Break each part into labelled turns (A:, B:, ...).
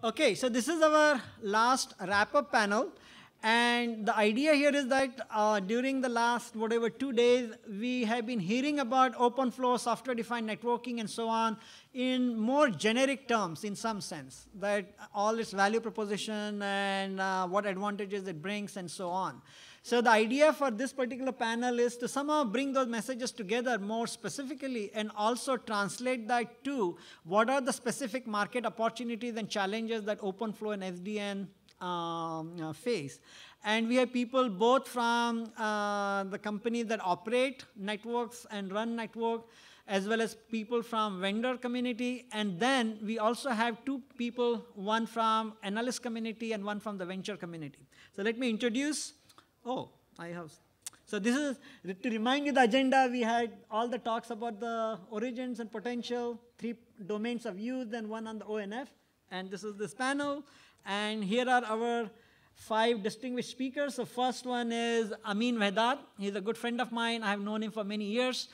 A: Okay, so this is our last wrap-up panel. And the idea here is that during the last, 2 days, we have been hearing about OpenFlow, software-defined networking, and so on in more generic terms in some sense, that all its value proposition and what advantages it brings and so on. So the idea for this particular panel is to somehow bring those messages together more specifically and also translate that to what are the specific market opportunities and challenges that OpenFlow and SDN face. And we have people both from the companies that operate networks and run network, as well as people from vendor community. And then we also have two people, one from analyst community and one from the venture community. So let me introduce. So this is, to remind you the agenda, we had all the talks about the origins and potential, 3 domains of use, and 1 on the ONF. And this is this panel. And here are our 5 distinguished speakers. So first one is Amin Vedat. He's a good friend of mine. I have known him for many years.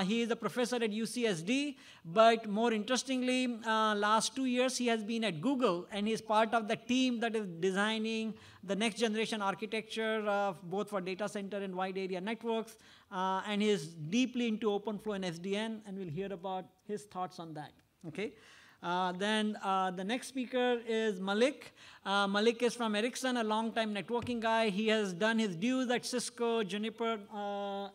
A: He is a professor at UCSD, but more interestingly, last 2 years he has been at Google, and he's part of the team that is designing the next generation architecture, both for data center and wide area networks. And he is deeply into OpenFlow and SDN, and we'll hear about his thoughts on that. Okay. Then the next speaker is Malik. Malik is from Ericsson, a long-time networking guy. He has done his dues at Cisco, Juniper,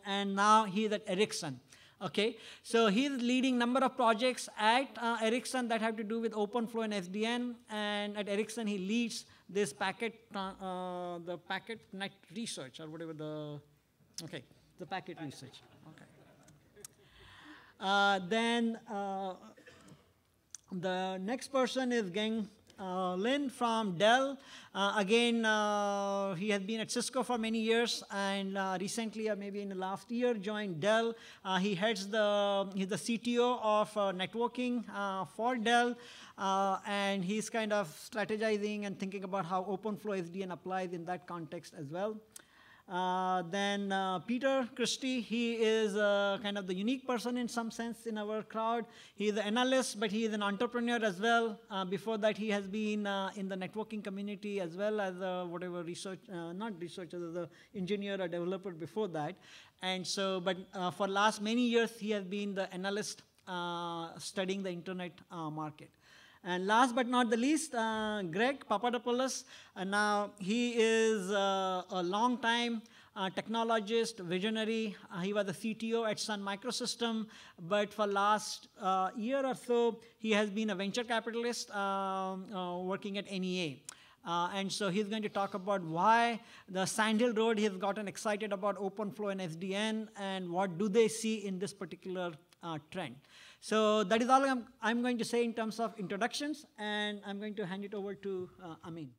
A: and now he is at Ericsson. Okay, so he is leading number of projects at Ericsson that have to do with OpenFlow and SDN. And at Ericsson, he leads this the packet net research or whatever the packet research. Okay. Then. The next person is Geng Lin from Dell. Again, he has been at Cisco for many years, and recently, or maybe in the last year, joined Dell. He's the CTO of networking for Dell, and he's kind of strategizing and thinking about how OpenFlow SDN applies in that context as well. Then Peter Christie, he is kind of the unique person in some sense in our crowd. He is an analyst, but he is an entrepreneur as well. Before that, he has been in the networking community as well as not researcher, as an engineer or developer before that. And so, but for last many years, he has been the analyst studying the internet market. And last but not the least, Greg Papadopoulos. Now, he is a long-time technologist, visionary. He was the CTO at Sun Microsystem, but for last year or so, he has been a venture capitalist working at NEA. And so he's going to talk about why the Sandhill Road has gotten excited about OpenFlow and SDN, and what do they see in this particular trend. So that is all I'm going to say in terms of introductions, and I'm going to hand it over to Amin.